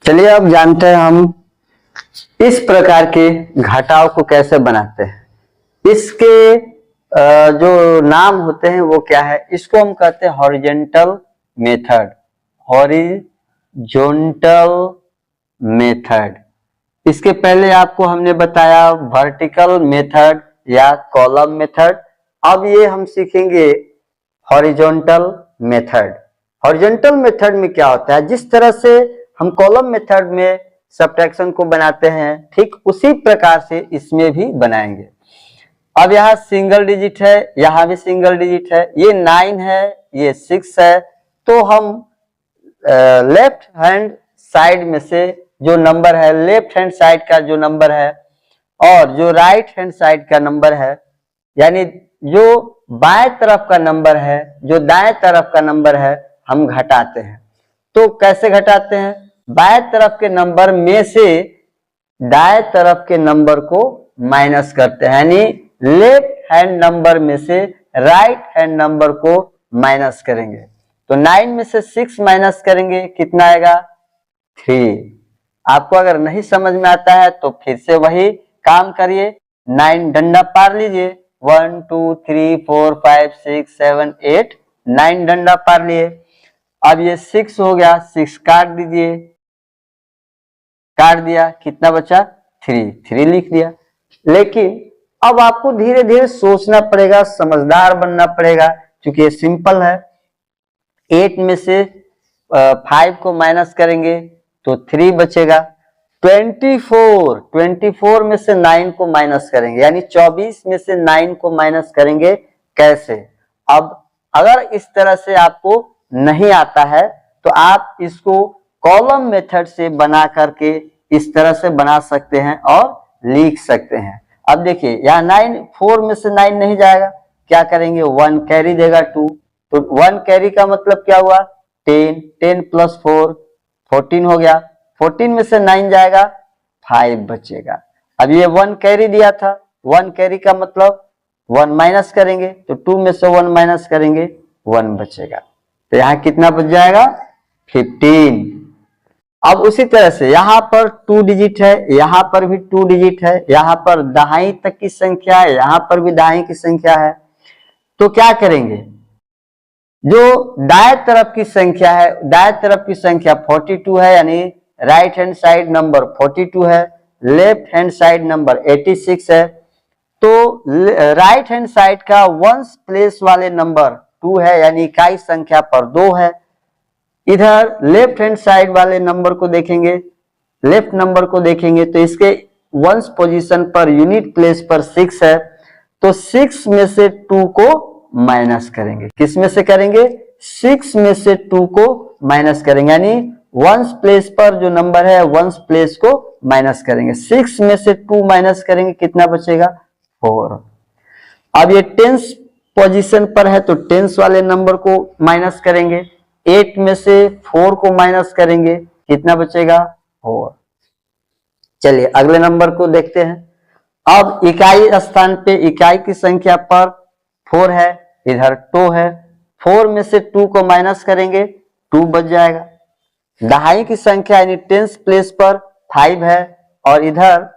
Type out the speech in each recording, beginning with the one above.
चलिए अब जानते हैं हम इस प्रकार के घटाव को कैसे बनाते हैं। इसके जो नाम होते हैं वो क्या है, इसको हम कहते हैं हॉरिजॉन्टल मेथड। Horizontal method. इसके पहले आपको हमने बताया वर्टिकल मेथड या कॉलम मेथड। अब ये हम सीखेंगे हॉरिजॉन्टल मेथड। हॉरिजॉन्टल मेथड में क्या होता है, जिस तरह से हम कॉलम मेथड में सब्ट्रैक्शन को बनाते हैं ठीक उसी प्रकार से इसमें भी बनाएंगे। अब यहाँ सिंगल डिजिट है, यहाँ भी सिंगल डिजिट है, ये 9 है, ये 6 है, तो हम लेफ्ट हैंड साइड में से जो नंबर है, लेफ्ट हैंड साइड का जो नंबर है और जो राइट हैंड साइड का नंबर है, यानी जो बाएं तरफ का नंबर है, जो दाएं तरफ का नंबर है, हम घटाते हैं। तो कैसे घटाते हैं, बाएं तरफ के नंबर में से दाएं तरफ के नंबर को माइनस करते हैं, यानी लेफ्ट हैंड नंबर में से राइट हैंड नंबर को माइनस करेंगे। तो 9 में से 6 माइनस करेंगे, कितना आएगा 3। आपको अगर नहीं समझ में आता है तो फिर से वही काम करिए, 9 डंडा पार लीजिए, 1 2 3 4 5 6 7 8 9 डंडा पार लिए। अब ये 6 हो गया, 6 काट दीजिए, काट दिया, कितना बचा 3 लिख दिया। लेकिन अब आपको धीरे धीरे सोचना पड़ेगा, समझदार बनना पड़ेगा, क्योंकि ये सिंपल है। 8 में से 5 को माइनस करेंगे तो 3 बचेगा। 24 में से 9 को माइनस करेंगे, यानी 24 में से 9 को माइनस करेंगे। कैसे? अब अगर इस तरह से आपको नहीं आता है तो आप इसको कॉलम मेथड से बना करके इस तरह से बना सकते हैं और लिख सकते हैं। अब देखिए यहाँ 4 में से 9 नहीं जाएगा, क्या करेंगे, 1 कैरी देगा 2, तो 1 कैरी का मतलब क्या हुआ 10 प्लस 4 14 हो गया। 14 में से 9 जाएगा, 5 बचेगा। अब ये 1 कैरी दिया था, 1 कैरी का मतलब 1 माइनस करेंगे, तो 2 में से 1 माइनस करेंगे, 1 बचेगा। तो यहाँ कितना बच जाएगा 15। अब उसी तरह से यहाँ पर 2 डिजिट है, यहाँ पर भी 2 डिजिट है, यहाँ पर दहाई तक की संख्या है, यहाँ पर भी दहाई की संख्या है। तो क्या करेंगे, जो दाएं तरफ की संख्या है, दाएं तरफ की संख्या 42 है, यानी राइट हैंड साइड नंबर 42 है, लेफ्ट हैंड साइड नंबर 86 है। तो राइट हैंड साइड का वंस प्लेस वाले नंबर 2 है, यानी इकाई संख्या पर 2 है। इधर लेफ्ट हैंड साइड वाले नंबर को देखेंगे, लेफ्ट नंबर को देखेंगे तो इसके ones position per unit place पर 6 है, तो 6 में से 2 को माइनस करेंगे। किस में से करेंगे, 6 में से 2 को माइनस करेंगे, यानी वंस प्लेस पर जो नंबर है वंस प्लेस को माइनस करेंगे। 6 में से 2 माइनस करेंगे, कितना बचेगा 4। अब ये टेंस पोजीशन पर है तो टेंस वाले नंबर को माइनस करेंगे। 8 में से 4 को माइनस करेंगे, कितना बचेगा 4। चलिए अगले नंबर को देखते हैं। अब इकाई स्थान पे इकाई की संख्या पर 4 है, इधर 2 है, 4 में से 2 को माइनस करेंगे, 2 बच जाएगा। दहाई की संख्या यानी टेंस प्लेस पर 5 है और इधर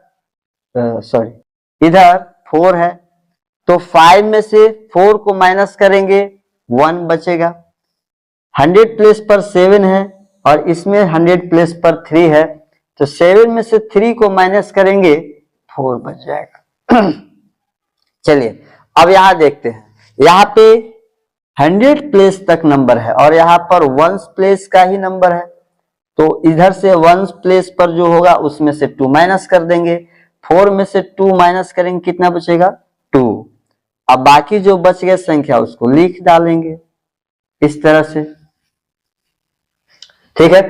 इधर 4 है, तो 5 में से 4 को माइनस करेंगे, 1 बचेगा। 100 प्लेस पर 7 है और इसमें 100 प्लेस पर 3 है, तो 7 में से 3 को माइनस करेंगे, 4 बच जाएगा। चलिए अब यहां देखते हैं, यहाँ पे 100 प्लेस तक नंबर है और यहाँ पर वंस प्लेस का ही नंबर है, तो इधर से वंस प्लेस पर जो होगा उसमें से 2 माइनस कर देंगे। 4 में से 2 माइनस करेंगे, कितना बचेगा 2। अब बाकी जो बच गए संख्या उसको लिख डालेंगे इस तरह से, ठीक है।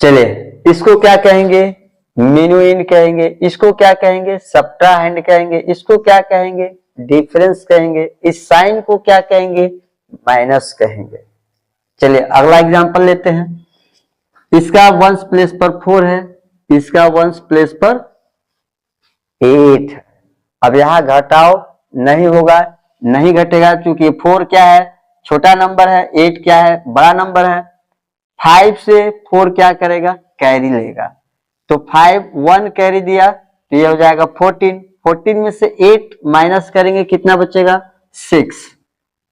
चलिए इसको क्या कहेंगे, मिनुइन कहेंगे, इसको क्या कहेंगे सब्ट्राहैंड कहेंगे, इसको क्या कहेंगे डिफरेंस कहेंगे, इस साइन को क्या कहेंगे माइनस कहेंगे। चलिए अगला एग्जांपल लेते हैं। इसका वंस प्लेस पर 4 है, इसका वंस प्लेस पर 8 है। अब यहां घटाव नहीं होगा, नहीं घटेगा, क्योंकि 4 क्या है छोटा नंबर है, 8 क्या है बड़ा नंबर है। 5 से 4 क्या करेगा कैरी लेगा। तो 5 1 कैरी दिया तो ये हो जाएगा 14। 14 में से 8 माइनस करेंगे कितना बचेगा 6।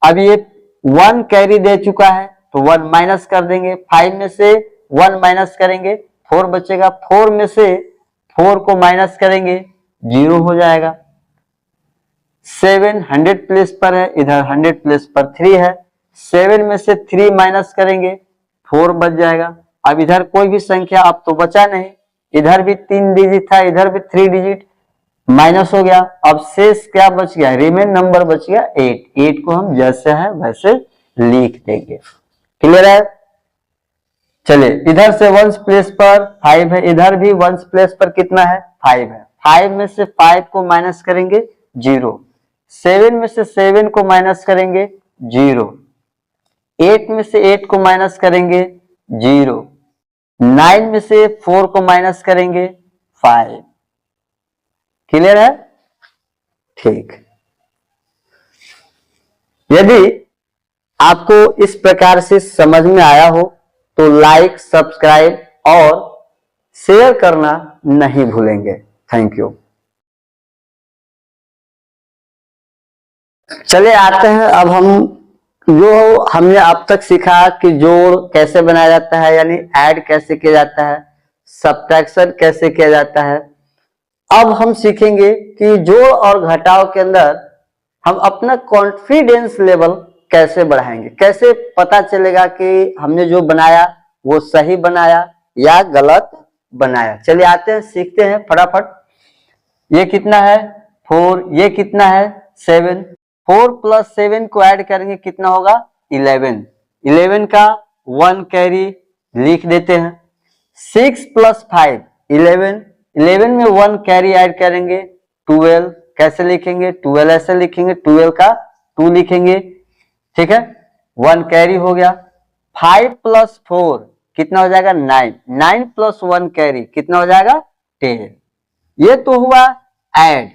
अब ये 1 कैरी दे चुका है तो 1 माइनस कर देंगे। 5 में से 1 माइनस करेंगे 4 बचेगा। 4 में से 4 को माइनस करेंगे 0 हो जाएगा। 7 100 प्लेस पर है, इधर 100 प्लेस पर 3 है। 7 में से 3 माइनस करेंगे 4 बच जाएगा। अब इधर कोई भी संख्या अब तो बचा नहीं, इधर भी 3 डिजिट था, इधर भी 3 डिजिट माइनस हो गया। अब शेष क्या बच गया, रिमेन नंबर बच गया 8। 8 को हम जैसे है वैसे लिख देंगे। क्लियर है? चलिए इधर से वंस प्लेस पर 5 है, इधर भी वंस प्लेस पर कितना है 5 है। 5 में से 5 को माइनस करेंगे 0। 7 में से 7 को माइनस करेंगे 0। 8 में से 8 को माइनस करेंगे 0। 9 में से 4 को माइनस करेंगे 5। क्लियर है? ठीक। यदि आपको इस प्रकार से समझ में आया हो तो लाइक, सब्सक्राइब और शेयर करना नहीं भूलेंगे। Thank you. चले आते हैं अब हम जो हमने अब तक सीखा कि जोड़ कैसे बनाया जाता है, यानी ऐड कैसे किया जाता है, सब्ट्रैक्शन कैसे किया जाता है। अब हम सीखेंगे कि जोड़ और घटाव के अंदर हम अपना कॉन्फिडेंस लेवल कैसे बढ़ाएंगे, कैसे पता चलेगा कि हमने जो बनाया वो सही बनाया या गलत बनाया। चलिए आते हैं, सीखते हैं फटाफट। ये कितना है 4, ये कितना है 7। 4 प्लस 7 को ऐड करेंगे कितना होगा 11। 11 का 1 कैरी लिख देते हैं। 6 प्लस 5 11। 11 में 1 कैरी ऐड करेंगे 12। कैसे लिखेंगे 12 ऐसे लिखेंगे, 12 का 2 लिखेंगे। ठीक है, 1 कैरी हो गया। 5 प्लस 4 कितना हो जाएगा 9। 9 प्लस 1 कैरी कितना हो जाएगा 10। ये तो हुआ ऐड।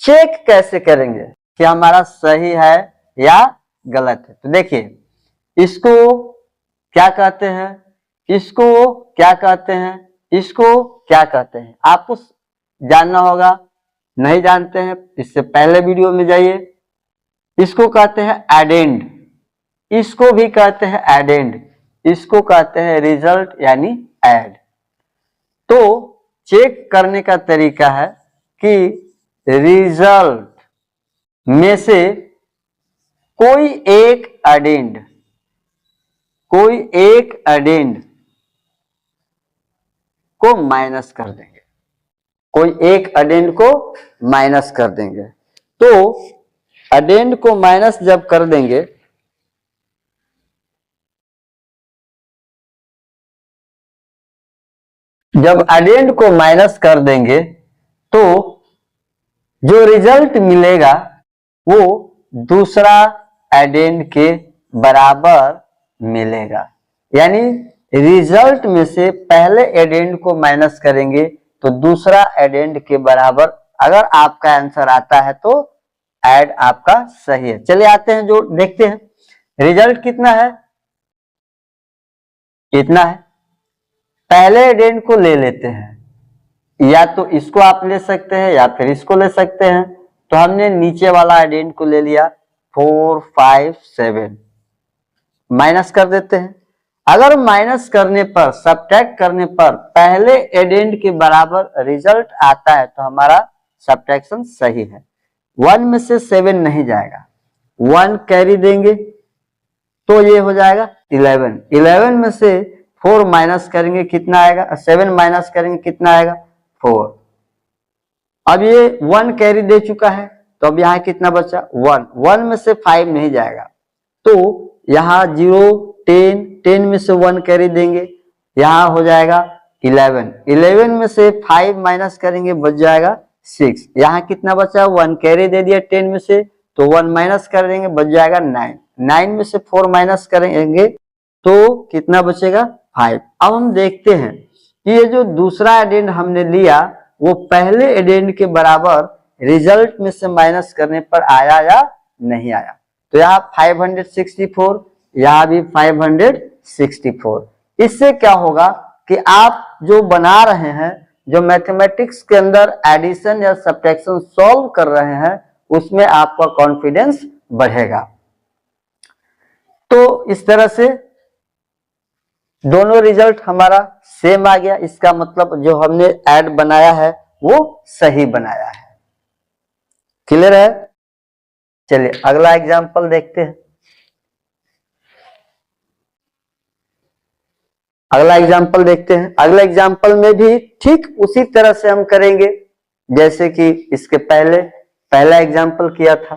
चेक कैसे करेंगे कि हमारा सही है या गलत है। तो देखिए इसको क्या कहते हैं, इसको क्या कहते हैं, इसको क्या कहते हैं, आपको जानना होगा। नहीं जानते हैं इससे पहले वीडियो में जाइए। इसको कहते हैं एडेंड, इसको भी कहते हैं एडेंड, इसको कहते हैं रिजल्ट यानी ऐड। तो चेक करने का तरीका है कि रिजल्ट में से कोई एक एडेंड, कोई एक एडेंड को माइनस कर देंगे, कोई एक एडेंड को माइनस कर देंगे। तो एडेंड को माइनस जब कर देंगे जब एडेंड को माइनस कर देंगे तो जो रिजल्ट मिलेगा वो दूसरा एडेंड के बराबर मिलेगा। यानी रिजल्ट में से पहले एडेंड को माइनस करेंगे तो दूसरा एडेंड के बराबर अगर आपका आंसर आता है तो ऐड आपका सही है। चलिए आते हैं जो देखते हैं रिजल्ट कितना है, इतना है। पहले एडेंड को ले लेते हैं, या तो इसको आप ले सकते हैं या फिर इसको ले सकते हैं। तो हमने नीचे वाला एडेंड को ले लिया 4 5 7, माइनस कर देते हैं। अगर माइनस करने पर, सब्ट्रैक्ट करने पर पहले एडेंड के बराबर रिजल्ट आता है तो हमारा सब्ट्रैक्शन सही है। 1 में से 7 नहीं जाएगा, 1 कैरी देंगे तो ये हो जाएगा 11। 11 में से 4 माइनस करेंगे कितना आएगा, 7 माइनस करेंगे कितना आएगा 4। अब ये 1 कैरी दे चुका है तो अब यहाँ कितना बचा 1। 1 में से 5 नहीं जाएगा तो यहाँ 0 10, 10 में से 1 कैरी देंगे, यहाँ हो जाएगा 11। 11 में से 5 माइनस करेंगे बच जाएगा 6। यहाँ कितना बचा 1 कैरी दे दिया 10 में से तो 1 माइनस कर देंगे बच जाएगा 9। 9 में से 4 माइनस करेंगे तो कितना बचेगा 5। अब हम देखते हैं कि ये जो दूसरा एडेंड हमने लिया वो पहले एडेंड के बराबर रिजल्ट में से माइनस करने पर आया या नहीं आया। तो यहाँ 564, यहाँ भी 564। इससे क्या होगा कि आप जो बना रहे हैं, जो मैथमेटिक्स के अंदर एडिशन या सब्ट्रैक्शन सॉल्व कर रहे हैं, उसमें आपका कॉन्फिडेंस बढ़ेगा। तो इस तरह से दोनों रिजल्ट हमारा सेम आ गया, इसका मतलब जो हमने ऐड बनाया है वो सही बनाया है। क्लियर है? चलिए अगला एग्जांपल देखते हैं। अगला एग्जांपल देखते हैं। अगला एग्जांपल में भी ठीक उसी तरह से हम करेंगे जैसे कि इसके पहले पहला एग्जांपल किया था।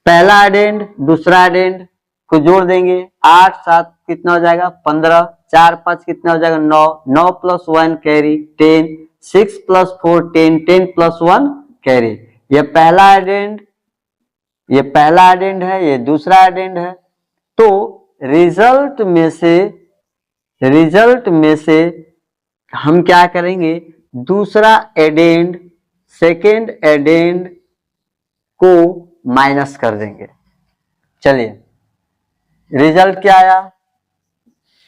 पहला एडेंड दूसरा एडेंड को जोड़ देंगे, 8 7 कितना हो जाएगा 15, 4 5 कितना हो जाएगा 9, 9 plus 1 carry 10, 6 plus 4 10, 10 plus 1 carry. ये पहला एडेंड, ये पहला एडेंड है, ये दूसरा एडेंड है। तो रिजल्ट में से हम क्या करेंगे, दूसरा एडेंड सेकेंड एडेंड को माइनस कर देंगे। चलिए रिजल्ट क्या आया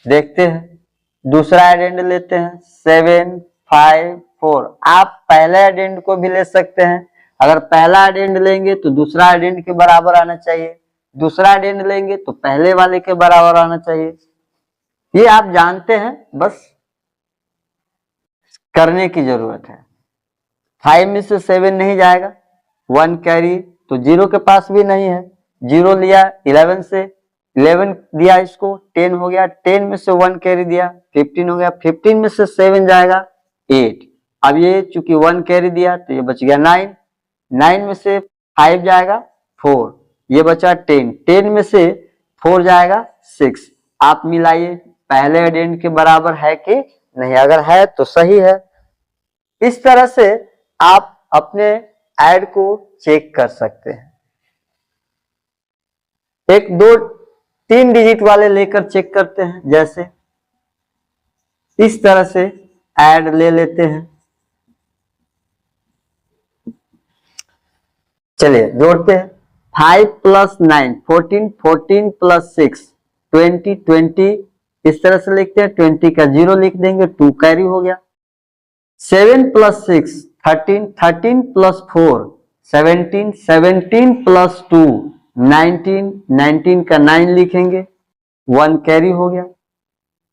देखते हैं। दूसरा एडेंड लेते हैं 7 5 4। आप पहले एडेंड को भी ले सकते हैं। अगर पहला एडेंड लेंगे तो दूसरा एडेंड के बराबर आना चाहिए, दूसरा एडेंड लेंगे तो पहले वाले के बराबर आना चाहिए। ये आप जानते हैं, बस करने की जरूरत है। 5 में से 7 नहीं जाएगा, 1 कैरी तो 0 के पास भी नहीं है, 0 लिया 11 से, 11 दिया इसको 10 हो गया, 10 में से 1 कैरी दिया 15 हो गया, 15 में से 7 जाएगा 8। अब ये चूंकि 1 कैरी दिया तो ये बच गया 9, 9 में से 5 जाएगा 4, ये बचा 10, 10 में से 4 जाएगा 6। आप मिलाइए पहले एडेंड के बराबर है कि नहीं, अगर है तो सही है। इस तरह से आप अपने ऐड को चेक कर सकते हैं। 1 2 3 डिजिट वाले लेकर चेक करते हैं, जैसे इस तरह से ऐड ले लेते हैं। चलिए जोड़ते हैं। 5 प्लस 9 14, 14 प्लस 6 20, 20 इस तरह से लिखते हैं। 20 का 0 लिख देंगे, 2 कैरी हो गया। 7 प्लस 6 13, 13 प्लस 4 17, 17 प्लस 2 19, 19 का 9 लिखेंगे, 1 कैरी हो गया।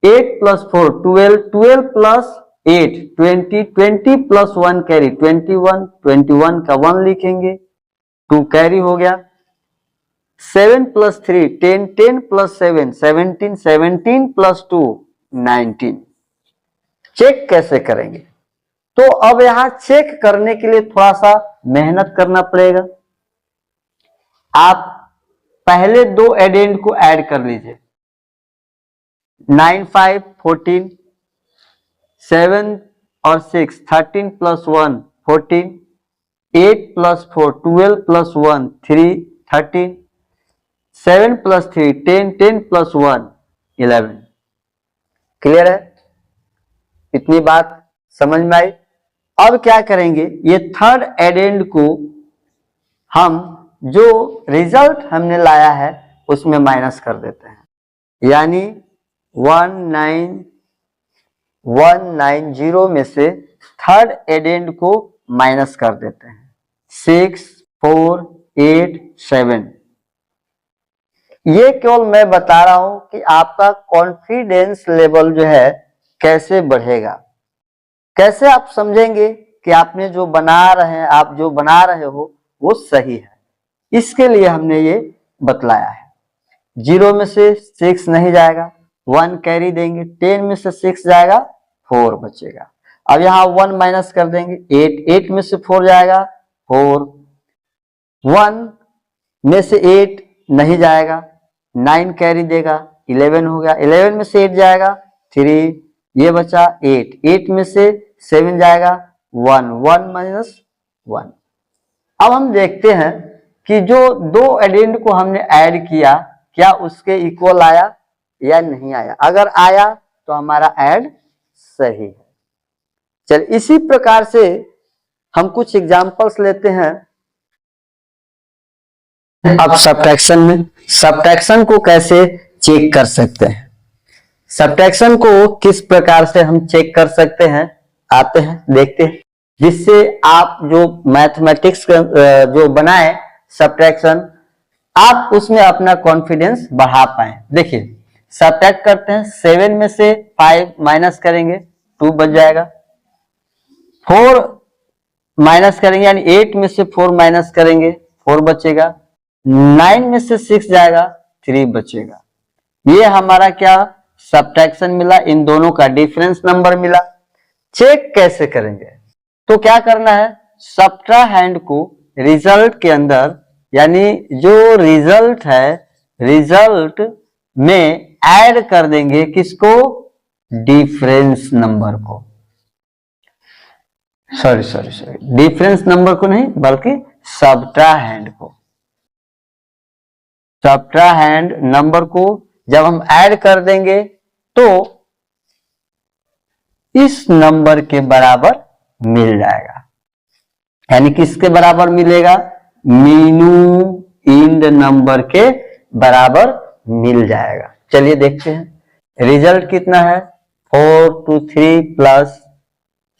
8 प्लस 4 12, 12 प्लस 8 20, 20 प्लस 1 कैरी 21, 21 का 1 लिखेंगे, 2 कैरी हो गया। 7 प्लस 3 10, 10 प्लस 7 17, 17 प्लस 2 19। चेक कैसे करेंगे? तो अब यहां चेक करने के लिए थोड़ा सा मेहनत करना पड़ेगा। आप पहले 2 एडेंड को ऐड कर लीजिए। 9 5 14, 7 और 6 13 plus 1 14, 8 plus 4 12 plus 1 3 13, 7 plus 3 10, 10 plus 1 11। Clear है? इतनी बात समझ में आई। अब क्या करेंगे, ये थर्ड एडेंड को हम जो रिजल्ट हमने लाया है उसमें माइनस कर देते हैं, यानी 1910 में से थर्ड एडेंड को माइनस कर देते हैं। 6 4 8 7। ये केवल मैं बता रहा हूं कि आपका कॉन्फिडेंस लेवल जो है कैसे बढ़ेगा, कैसे आप समझेंगे कि आपने जो बना रहे हैं, आप जो बना रहे हो वो सही है। इसके लिए हमने ये बतलाया है। 0 में से 6 नहीं जाएगा, 1 कैरी देंगे, 10 में से 6 जाएगा 4 बचेगा। अब यहाँ 1 माइनस कर देंगे, 8, 8 में से 4 जाएगा 4, 1 में से 8 नहीं जाएगा, 9 कैरी देगा 11 हो गया, 11 में से 8 जाएगा 3, ये बचा 8, 8 में से 7 जाएगा 1, 1 माइनस 1। अब हम देखते हैं कि जो 2 एडेंड को हमने ऐड किया क्या उसके इक्वल आया या नहीं आया। अगर आया तो हमारा ऐड सही है। चल इसी प्रकार से हम कुछ एग्जांपल्स लेते हैं। अब सब्ट्रैक्शन में, सब्ट्रैक्शन को कैसे चेक कर सकते हैं। सब्ट्रैक्शन को किस प्रकार से हम चेक कर सकते हैं, आते हैं देखते हैं, जिससे आप जो मैथमेटिक्स जो बनाए सब्ट्रैक्शन, आप उसमें अपना कॉन्फिडेंस बढ़ा पाए। देखिए सब्ट्रैक्ट करते हैं, 7 में से 5 माइनस करेंगे 2 बच जाएगा, 4 माइनस करेंगे यानी 8 में से 4 माइनस करेंगे 4 बचेगा, 9 में से 6 जाएगा 3 बचेगा। ये हमारा क्या सब्ट्रैक्शन मिला, इन दोनों का डिफरेंस नंबर मिला। चेक कैसे करेंगे, तो क्या करना है, सब्ट्राहैंड को रिजल्ट के अंदर यानी जो रिजल्ट है, रिजल्ट में ऐड कर देंगे किसको, डिफरेंस नंबर को, सॉरी डिफरेंस नंबर को नहीं बल्कि सब्ट्राहैंड को। सब्ट्राहैंड नंबर को जब हम ऐड कर देंगे तो इस नंबर के बराबर मिल जाएगा, यानी किसके बराबर मिलेगा, मीनू इंड नंबर के बराबर मिल जाएगा। चलिए देखते हैं रिजल्ट कितना है, 4 2 3 प्लस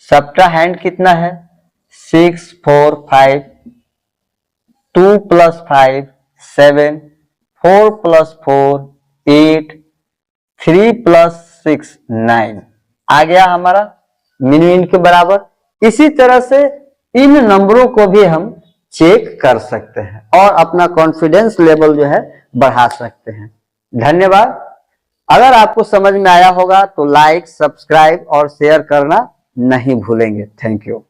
सब्ट्राहैंड कितना है, 6 4 5, 2 प्लस 5 7, 4 प्लस 4 8, 3 प्लस 6 9 आ गया हमारा मीनू इंड के बराबर। इसी तरह से इन नंबरों को भी हम चेक कर सकते हैं और अपना कॉन्फिडेंस लेवल जो है बढ़ा सकते हैं। धन्यवाद। अगर आपको समझ में आया होगा तो लाइक, सब्सक्राइब और शेयर करना नहीं भूलेंगे। Thank you.